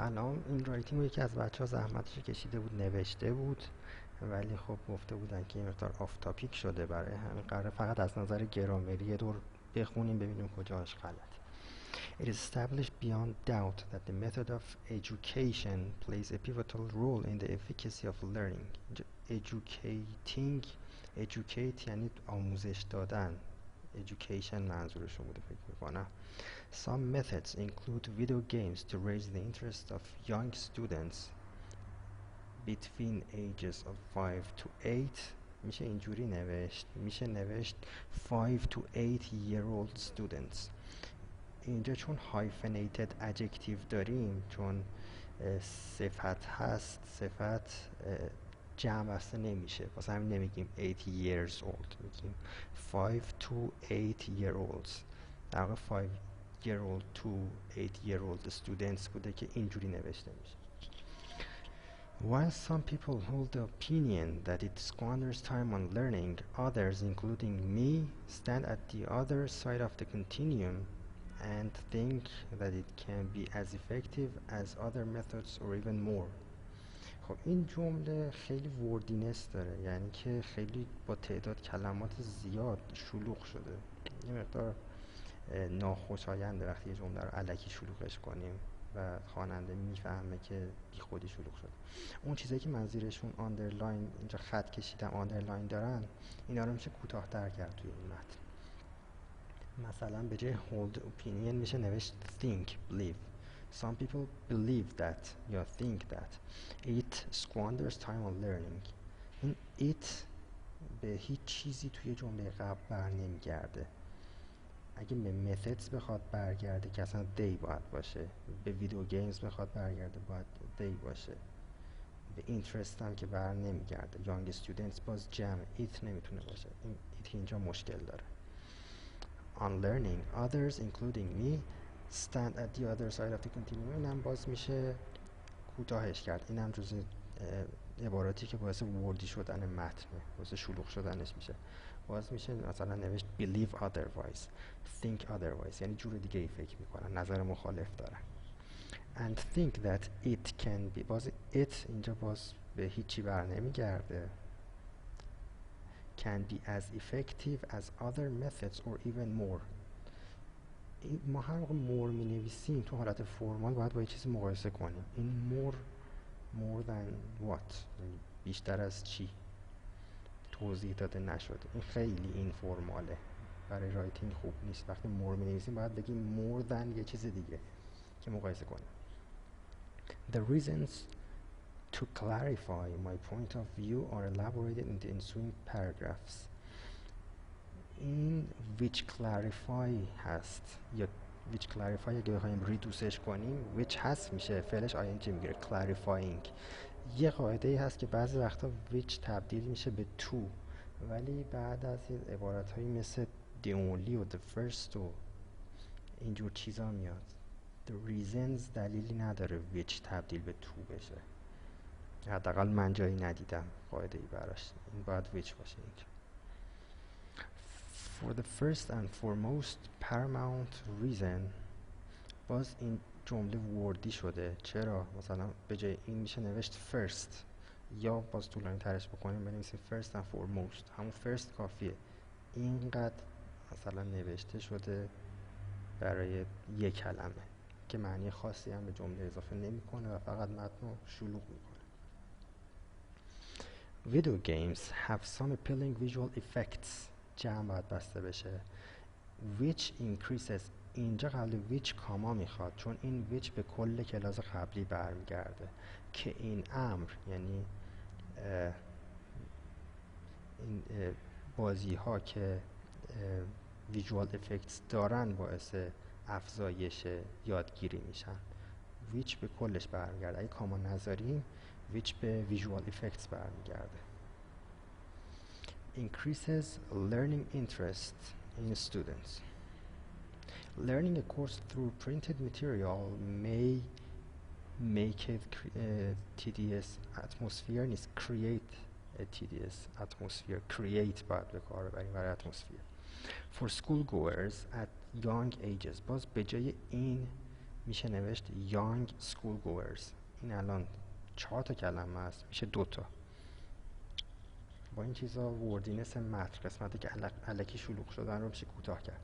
سلام. این رایتینگ رو یکی از بچه ها زحمتش کشیده بود نوشته بود، ولی خب گفته بودن که این مقدار آف تاپیک شده، برای همین قراره فقط از نظر گرامری یه دور بخونیم ببینیم کجاش غلط. It is established beyond doubt that the method of education plays a pivotal role in the efficacy of learning. Educate یعنی آموزش دادن. Education منظورشون بوده فکر میکنم. Some methods include video games to raise the interest of young students between ages of 5 to 8. میشه اینجوری نوشت، میشه نوشت 5 to 8 year old students. اینجا چون hyphenated adjective داریم، چون صفت هست، صفت جمع بسته نمیشه، واسه همین نمیگیم 8 years old، میگیم 5 to 8 year olds. در واقع 5 year old to 8 year old students بوده که اینجوری نوشته میشه. While some people hold the opinion that it squanders time on learning, others, including me, stand at the other side of the continuum and think that it can be as effective as other methods or even more. خب این جمله خیلی وردینس داره، یعنی که خیلی با تعداد کلمات زیاد شلوغ شده. یه مقدار ناخوشاینده وقتی یه جمله رو الکی شلوغش کنیم و خواننده میفهمه که بی خودی شلوغ شده. اون چیزایی که من زیرشون آندرلاین اینجا خط کشیدم آندرلاین دارن، اینا رو میشه کوتاه‌تر کرد توی این متن. مثلا به جای hold opinion میشه نوشت think, believe. Some people believe that یا think that it squanders time on learning. این it به هیچ چیزی توی جمله قبل بر نمیگرده. اگه به methods بخواد برگرده که اصلا they باید باشه، به ویدیو گیمز بخواد برگرده باید they باشه، به interest هم که بر نمیگرده. young students باز جمع it نمیتونه باشه، این it اینجا مشکل داره. On learning, others including me stand at the other side of the continuum. اینم باز میشه کوتاهش کرد. اینم جز عباراتی که باعث وردی شدن متنه، باعث شلوغ شدنش میشه. باز میشه مثلا نوشت believe otherwise, think otherwise، یعنی جور دیگه ای فکر میکنن، نظر مخالف دارن. And think that it can be، باز it اینجا باز به هیچی بر نمیگرده. can be as effective as other methods or even more. ما هر موقع more می نویسیم تو حالت فرمال باید با یه چیزی مقایسه کنیم. این more than what، بیشتر از چی، توضیح داده نشده. این خیلی این فرماله، برای رایتینگ خوب نیست. وقتی more می نویسیم باید بگیم more than یه چیز دیگه که مقایسه کنیم. The reasons to clarify my point of view are elaborated in the ensuing paragraphs. این which clarify هست، یا which clarify اگه بخوایم ریدوسش کنیم which هست میشه فعلش ing میگیره clarifying. یه قاعده ای هست که بعضی وقتا which تبدیل میشه به to، ولی بعد از این عبارت هایی مثل the only و the first و اینجور چیزا میاد. the reasons دلیلی نداره which تبدیل به to بشه، حداقل من جایی ندیدم قاعده ای براش. این باید which باشه اینجا. For the first and foremost paramount reason، باز این جمله وردی شده. چرا؟ مثلا به جای این میشه نوشت first، یا باز طولانی ترش بکنیم بنویسیم first and foremost، همون first کافیه. اینقدر مثلا نوشته شده برای یک کلمه که معنی خاصی هم به جمله اضافه نمیکنه و فقط متن رو شلوغ میکنه. Video games have some appealing visual effects، جمع باید بسته بشه. which increases، اینجا قبل which کاما میخواد چون این which به کل کلاس قبلی برمیگرده که این امر یعنی این بازی ها که visual effects دارن باعث افزایش یادگیری میشن. which به کلش برمیگرده. اگه کاما نذاریم which به visual effects برمیگرده. increases learning interest in students. Learning a course through printed material may make a tedious atmosphere نیست، create a tedious atmosphere. create باید به کار ببریم برای atmosphere. For schoolgoers at young ages، باز به جای این میشه نوشت young school goers. این الان 4 تا کلمه است، میشه 2 تا. با این چیزا وردینس متن، قسمتی که الکی شلوغ شدن رو میشه کوتاه کرد.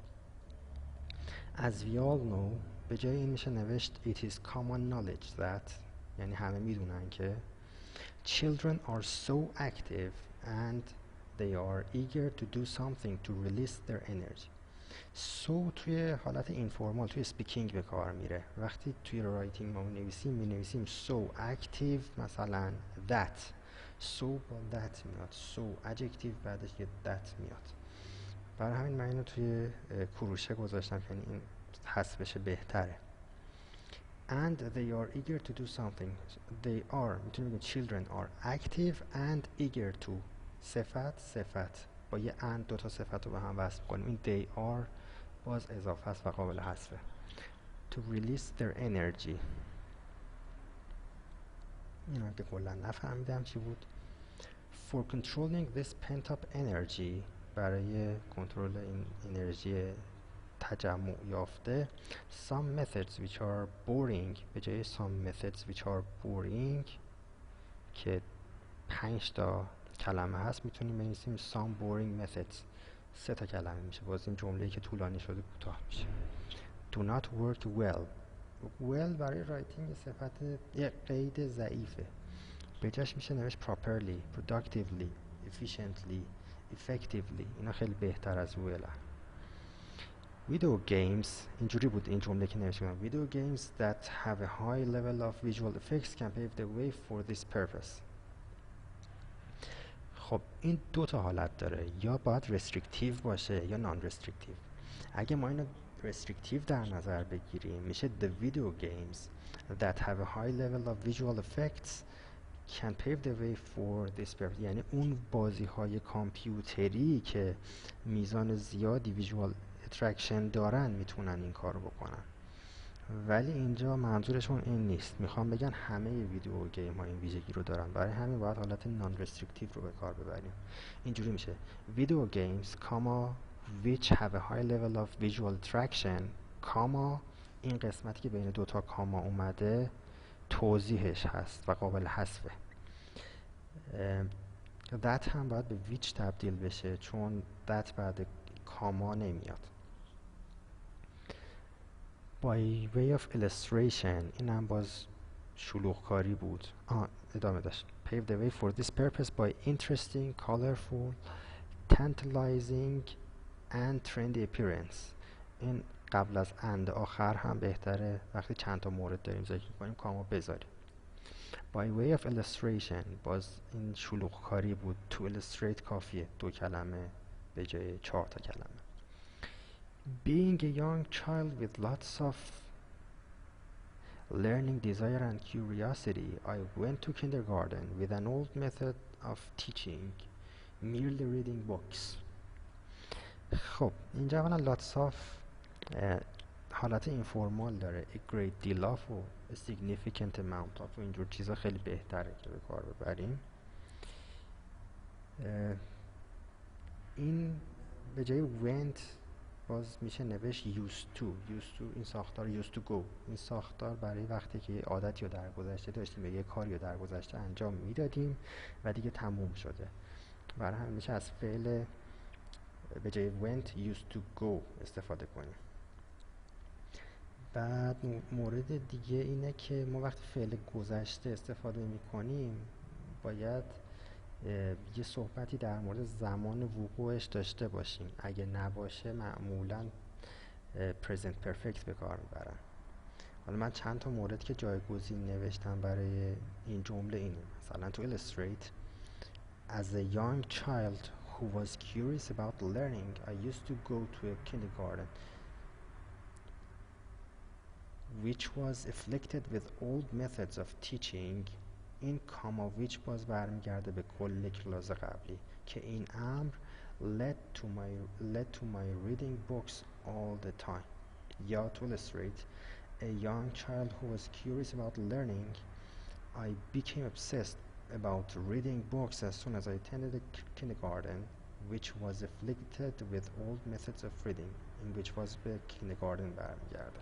As we all know، به جای این میشه نوشت it is common knowledge that، یعنی همه میدونن که children are so active and they are eager to do something to release their energy. so توی حالت اینفورمال توی سپیکینگ به کار میره. وقتی توی رایتینگ ما می نویسیم so active، مثلا that، so با that میاد، so adjective بعدش یه that میاد. برای همین من اینو توی کروشه گذاشتم که این حذف بشه بهتره. and they are eager to do something. they are، میتونیم بگیم children are active and eager to، صفت با یه and 2 تا صفت رو به هم وصل کنیم. این they are باز اضافه است و قابل حذفه. to release their energy، اینا که کلا نفهمیدم چی بود. for controlling this pent up energy، برای کنترل این انرژی تجمع یافته. some methods which are boring، به جای some methods which are boring که 5 تا کلمه هست میتونیم بنویسیم some boring methods، 3 تا کلمه میشه. باز این جمله‌ای که طولانی شده کوتاه میشه. do not work well. well برای رایتینگ صفت یه قید ضعیفه، به جاش میشه نوشت properly، productively، efficiently، effectively. اینا خیلی بهتر از well. video games، اینجوری بود این جمله که نوشتم. video games that have a high level of visual effects can pave the way for this purpose. خب این 2 تا حالت داره، یا باید restrictive باشه یا non restrictive. اگه ما اینو restrictive در نظر بگیریم میشه the video games that have a high level of visual effects can pave the way for this purpose. یعنی اون بازی های کامپیوتری که میزان زیادی visual attraction دارن میتونن این کارو بکنن. ولی اینجا منظورشون این نیست، میخوام بگن همه ویدیو گیم ها این ویژگی رو دارن، برای همین باید حالت نان رستریکتیو رو به کار ببریم. اینجوری میشه video games, which have a high level of visual attraction, این قسمتی که بین 2 تا کاما اومده توضیحش هست و قابل حذفه. that هم باید به which تبدیل بشه چون that بعد کاما نمیاد. by way of illustration، این هم باز شلوغ کاری بود. ادامه داشت. pave the way for this purpose by interesting, colorful, tantalizing and trendy appearance. این قبل از and آخر هم بهتره وقتی چند تا مورد داریم ذکر کنیم کاما بذاریم. by way of illustration باز این شلوغ کاری بود. to illustrate کافیه 2 کلمه به جای 4 تا کلمه. being a young child with lots of learning desire and curiosity, I went to kindergarten with an old method of teaching, merely reading books. خب اینجا اولا lots of حالت اینفورمال داره. a great deal of و a significant amount of و اینجور چیزا خیلی بهتره که به کار ببریم. این به جای went باز میشه نوشت used to این ساختار used to go. این ساختار برای وقتی که عادتی رو در گذشته داشتیم یا یه کاری رو در گذشته انجام میدادیم و دیگه تموم شده، برای همین میشه از فعل به جای went used to go استفاده کنیم. بعد مورد دیگه اینه که ما وقتی فعل گذشته استفاده میکنیم باید یه صحبتی در مورد زمان وقوعش داشته باشیم. اگه نباشه معمولا present perfect به کار میبرن. حالا من چند تا مورد که جایگزین نوشتم برای این جمله اینه. مثلا to illustrate as a young child who was curious about learning I used to go to a kindergarten which was afflicted with old methods of teaching. این کاما which باز برمیگرده به کل کلاس قبلی که این امر led to my reading books all the time. یا to illustrate a young child who was curious about learning I became obsessed about reading books as soon as I attended the kindergarten which was afflicted with old methods of reading. in which was به kindergarten برمیگرده.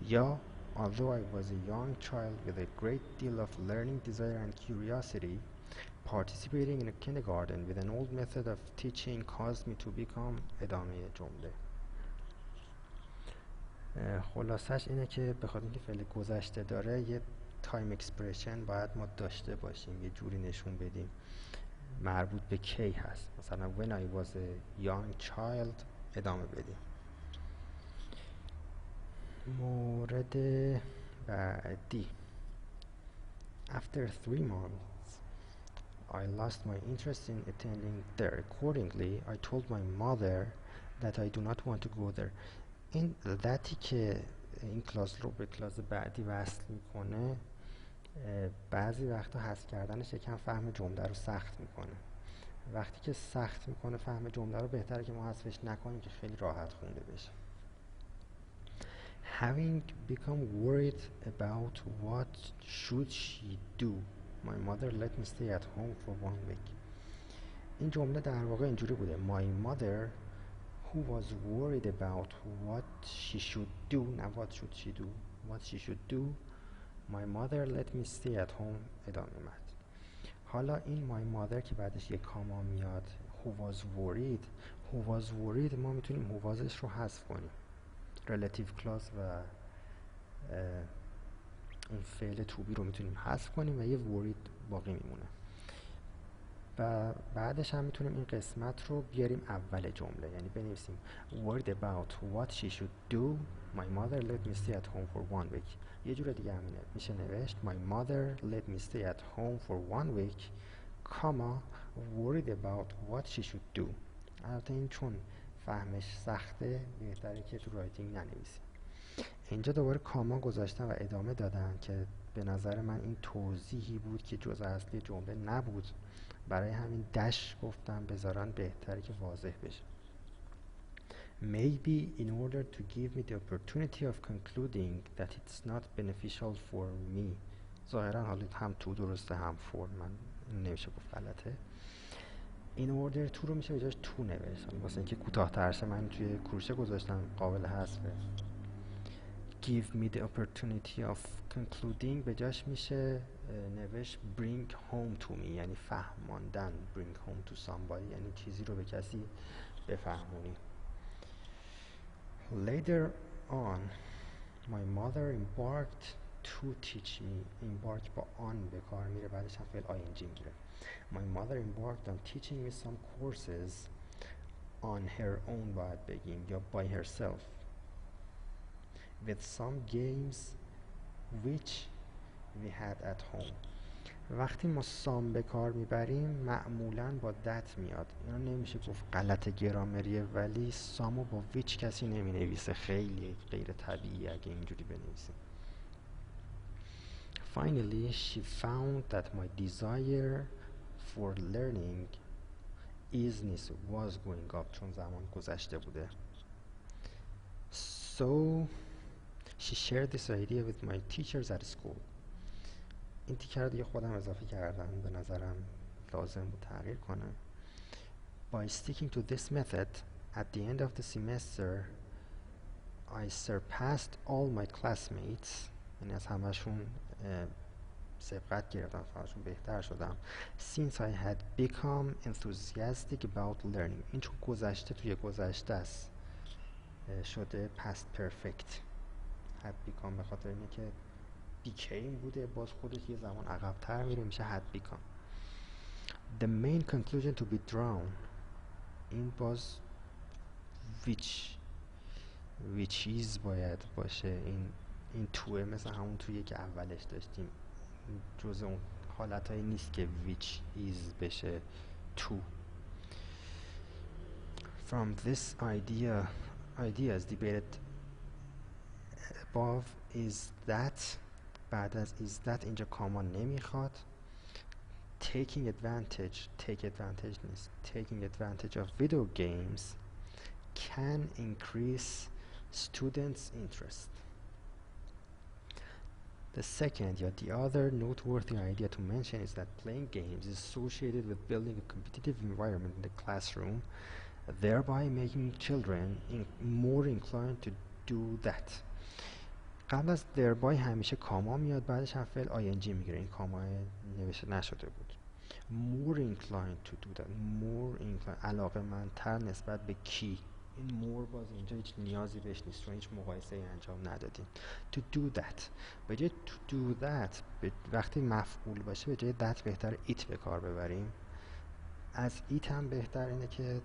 یا Although I was a young child with a great deal of learning desire and curiosity, participating in a kindergarten with an old method of teaching caused me to become ادامه جمله. خلاصش اینه که بخاطر اینکه فعل گذشته داره یه تایم اکسپرشن باید ما داشته باشیم، یه جوری نشون بدیم مربوط به کی هست. مثلا when I was a young child ادامه بدیم. مورد بعدی After 3 months I lost my interest in attending there. Accordingly, I told my mother that I do not want to go there. این ذاتی که این کلاس رو به کلاس بعدی وصل میکنه بعضی وقتا حذف کردنش یکم فهم جمله رو سخت میکنه. وقتی که سخت میکنه فهم جمله رو بهتره که ما حذفش نکنیم که خیلی راحت خونده بشه. Having become worried about what should she do, my mother let me stay at home for 1 week. این جمله در واقع اینجوری بوده: My mother who was worried about what she should do, نه what should she do, what she should do, my mother let me stay at home ادامه مد. حالا این my mother که بعدش یک کاما میاد who was worried ما میتونیم who wasش رو حذف کنیم، relative clause و اون فعل to be رو میتونیم حذف کنیم و یه worried باقی میمونه. و بعدش هم میتونیم این قسمت رو بیاریم اول جمله، یعنی بنویسیم worried about what she should do, my mother let me stay at home for 1 week. یه جور دیگه همینه میشه نوشت my mother let me stay at home for 1 week, comma worried about what she should do. البته این چون فهمش سخته بهتره که تو رایتینگ ننویسیم. اینجا دوباره کاما گذاشتم و ادامه دادم که به نظر من این توضیحی بود که جزء اصلی جمله نبود، برای همین دش گفتم بذارن بهتره که واضح بشه. Maybe in order to give me the opportunity of concluding that it's not beneficial for me. ظاهرا حالا هم تو درسته هم for، من نمیشه گفت غلطه. in order to رو میشه به جاش تو نوشت، واسه اینکه کوتاه‌تر شه من توی کروشه گذاشتم قابل حذفه. give me the opportunity of concluding به جاش میشه نوشت bring home to me، یعنی فهماندن. bring home to somebody یعنی چیزی رو به کسی بفهمونی. later on my mother embarked to teach me. embark با on به کار میره، بعدش هم فعل ing میره. my mother embarked on teaching me some courses on her own باید بگیم یا by herself with some games which we had at home. وقتی ما سام به کار میبریم معمولا با دت میاد، اینو نمیشه گفت غلط گرامریه، ولی سامو با ویچ کسی نمی نویسه، خیلی غیر طبیعی اگه اینجوری بنویسیم. Finally she found that my desire for learning was going up، چون زمان گذشته بوده. So she shared this idea with my teachers at school. این تیکه رو دیگه خودم اضافه کردم، به نظرم لازم بود تغییر کنم. By sticking to this method, at the end of the semester, I surpassed all my classmates. یعنی از همشون سبقت گرفتم، همشون بهتر شدم. Since I had become enthusiastic about learning. این چون گذشته توی گذشته است شده past perfect. had become به خاطر اینه که became بوده، باز خودش یه زمان عقب تر میره میشه had become. The main conclusion to be drawn، این باز which is باید باشه. این توه مثل همون تویی که اولش داشتیم، جزء اون حالتایی نیست که which is بشه to. From this ideas debated above is that، بعد از is that اینجا کاما نمیخواد. taking advantage نیست. taking advantage of video games can increase students' interest. The other noteworthy idea to mention is that playing games is associated with building a competitive environment in the classroom, thereby making children more inclined to do that. قبل از thereby همیشه کاما میاد، بعدش هم فعل ing میگیره. این کاما نوشته نشده بود. more inclined to do that. more inclined، علاقه‌مندتر نسبت به کی. این more باز اینجا هیچ نیازی بهش نیست چون هیچ مقایسه انجام ندادیم. to do that، به جای to do that وقتی مفعول باشه به جای that بهتر it به کار ببریم. از it هم بهتر اینه که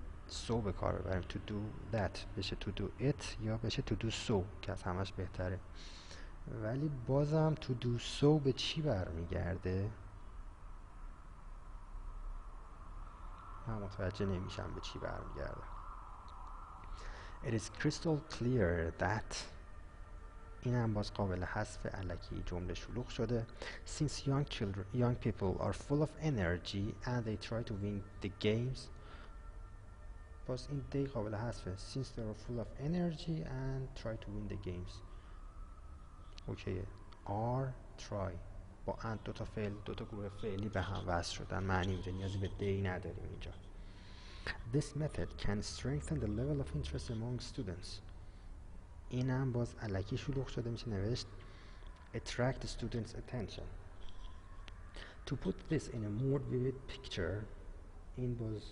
so به کار ببریم. to do that بشه to do it یا بشه to do so که از همش بهتره. ولی بازم to do so به چی برمیگرده؟ من متوجه نمیشم به چی برمیگرده. It is crystal clear that، این هم باز قابل حذف، الکی جمله شلوغ شده. Since young people are full of energy and they try to win the games، باز این دی قابل حذفه. Since they are full of energy and try to win the games. اوکیه. are try با and دوتا فعل، دوتا گروه فعلی به هم وصل شدن، معنی میده، نیازی به دی نداریم اینجا. This method can strengthen the level of interest among students. این هم باز الکی شلوغ شده، میشه نوشت attract students attention. To put this in a more vivid picture، این باز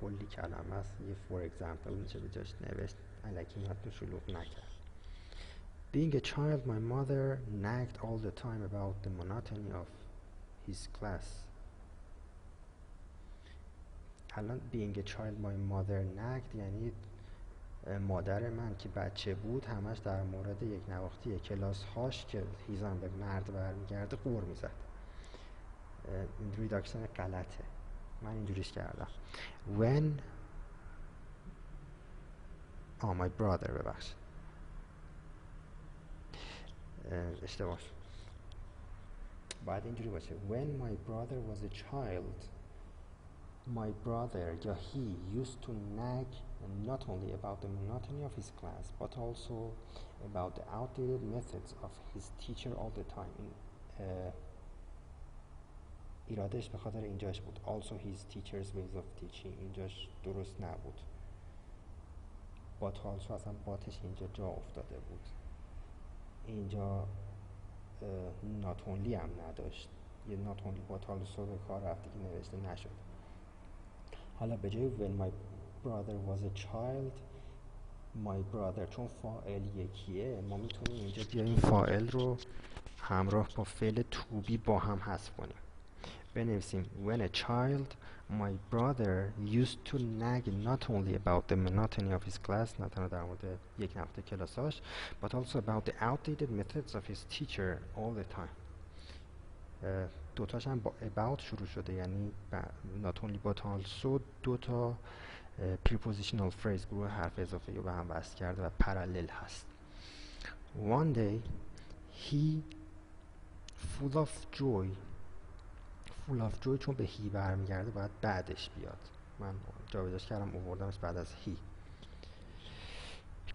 کلی کلمه است، یه for example میشه به جاش نوشت، الکی متن شلوغ نکرد. Being a child, my mother nagged all the time about the monotony of his class. الان being a child, my mother nagged یعنی مادر من که بچه بود همش در مورد یک نواختی کلاس هاش که هیزم به مرد برمیگرده قور میزد. این ریداکشن غلطه، من اینجوریش کردم. When my brother، ببخشید اشتباه، باید اینجوری باشه. When my brother was a child، my brother یا he used to nag not only about the monotony of his class but also about the outdated methods of his teacher all the time. این ایرادش به خاطر اینجاش بود. Also his teacher's ways of teaching، اینجاش درست نبود. but also اصلا باتش اینجا جا افتاده بود. اینجا not only هم نداشت، یه not only but also به کار رفته که نوشته نشد. حالا به جای when my brother was a child، my brother چون فاعل یکیه ما میتونیم اینجا بیایم فاعل رو همراه با فعل to be با هم حذف کنیم. بنویسیم when a child my brother used to nag not only about the monotony of his class، نه تنها در مورد یک نواخت کلاساش but also about the outdated methods of his teacher all the time. دوتاش هم با about شروع شده، یعنی not only but also دوتا prepositional phrase گروه حرف اضافه رو به هم وصل کرده و پرالل هست. One day he full of joy چون به he برمیگرده باید بعدش بیاد، من جابجاش کردم آوردمش بعد از he.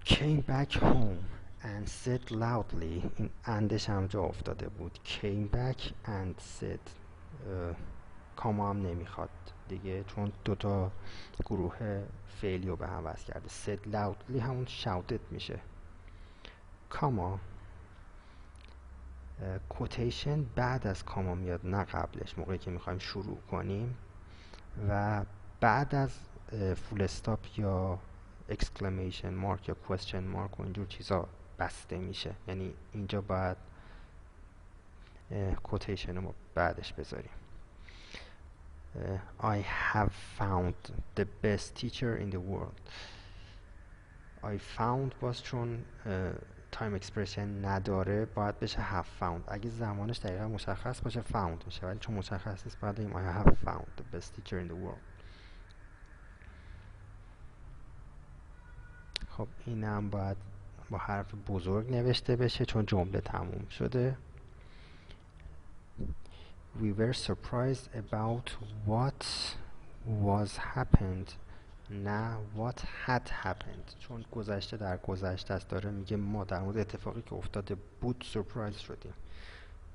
Came back home and said loudly، این اندش هم جا افتاده بود. Came back and said، کاما هم نمیخواد دیگه چون دوتا گروه فعلی رو به هم وصل کرده. said loudly همون shouted میشه. کاما کوتیشن بعد از کاما میاد نه قبلش، موقعی که میخوایم شروع کنیم، و بعد از فول استاپ یا اکسکلمیشن مارک یا کوئسچن مارک و اینجور چیزا بسته میشه، یعنی اینجا باید کوتیشن رو بعدش بذاریم. I have found the best teacher in the world. I found باز چون تایم اکسپرشن نداره باید بشه have found. اگه زمانش دقیقا مشخص باشه found میشه، ولی چون مشخص نیست باید بگیم I have found the best teacher in the world. خب اینم باید با حرف بزرگ نوشته بشه چون جمله تموم شده. We were surprised about what was happened، نه what had happened، چون گذشته در گذشته است، داره میگه ما در مورد اتفاقی که افتاده بود سورپرایز شدیم،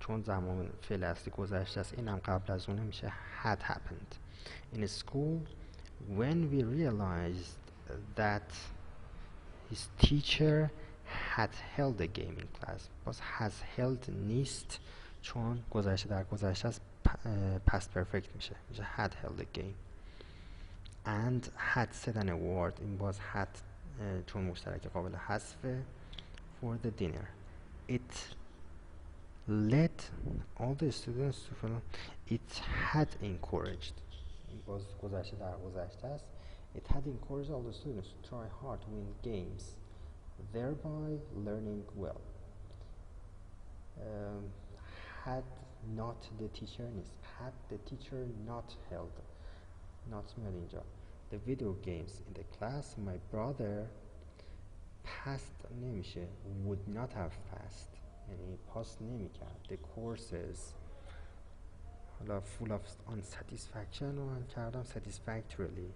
چون زمان فعل اصلی گذشته است. اینم قبل از اونه میشه had happened. In school when we realized that his teacher had held a game in class. باز has held نیست چون گذشته در گذشته از past perfect میشه had held a game. And had said an award. این باز had چون مشترک قابل حذفه for the dinner. It led all the students to follow. It had encouraged. این باز گذشته در گذشته است. It had encouraged all the students to try hard to win games, thereby learning well. Had not the teacher نیست. Had the teacher not held. Not میاد اینجا. The video games in the class, my brother passed نمیشه. Would not have passed. یعنی پاس نمیکرد. The courses حالا full of unsatisfaction رو من کردم satisfactorily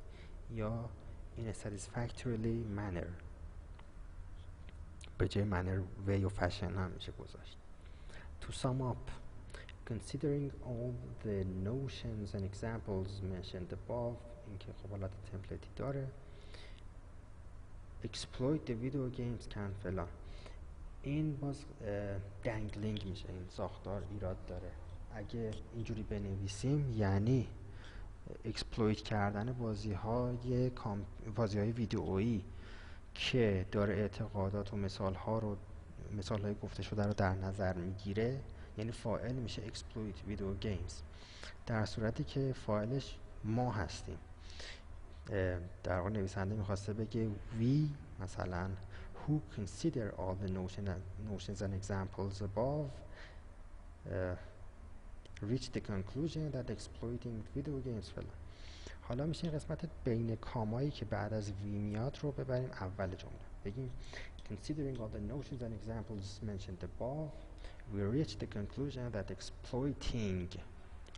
یا in a satisfactorily manner. به جای manner way و fashion هم میشه گذاشت. To sum up, considering all the notions and examples mentioned above, اینکه خب حالت تمپلیتی داره. Exploit the video games can فلان. این باز دنگلینگ میشه. این ساختار ایراد داره. اگه اینجوری بنویسیم یعنی اکسپلویت کردن بازی‌های ویدئویی که داره اعتقادات و مثال‌های گفته شده رو در نظر میگیره، یعنی فاعل میشه exploit video games، در صورتی که فاعلش ما هستیم. در واقع نویسنده میخواسته بگه we مثلا who consider all the notions and examples above reach the conclusion that exploiting video games فلان. حالا میشه این قسمت بین کامایی که بعد از وی میاد رو ببریم اول جمله. بگیم considering all the notions and examples mentioned above we reach the conclusion that exploiting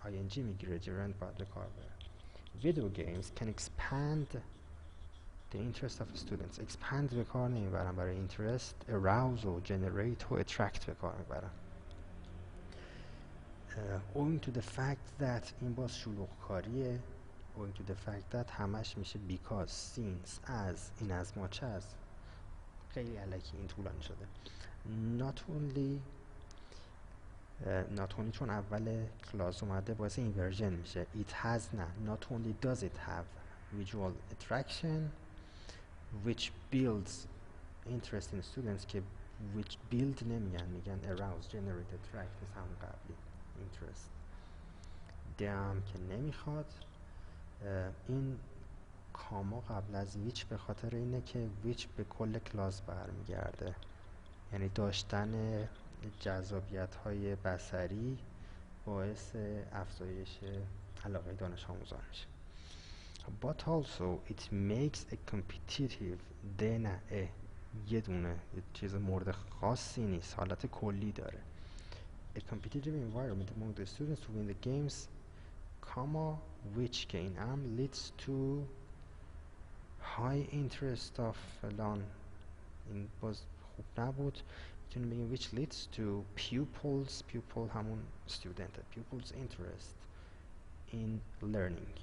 ing میگیره gerund بعد کاربرد video games can expand the interest of students. expand به کار نمیبرم برای interest. arouse و generate و attract به کار میبرم. owing to the fact that این باز شلوغ کاریه. owing to the fact that همش میشه because since as این از ماچه از خیلی الکی این طولانی شده. not only چون اول کلاس اومده باعث اینورژن میشه. it has نه not only does it have visual attraction which builds interest in students که which build میگن arouse generate attract مثل همون قبلی interest. هم که نمیخواد. این کاما قبل از ویچ به خاطر اینه که ویچ به کل کلاس برمیگرده، یعنی داشتن جذابیت های بصری باعث افزایش علاقه دانش آموزان میشه. but also it makes a competitive یه دونه چیز مورد خاصی نیست، حالت کلی داره. a competitive environment among the students to win the games which که این leads to high interest of فلان. این باز خوب نبود. میتونیم بگیم which leads to pupil همون student pupils interest in learning.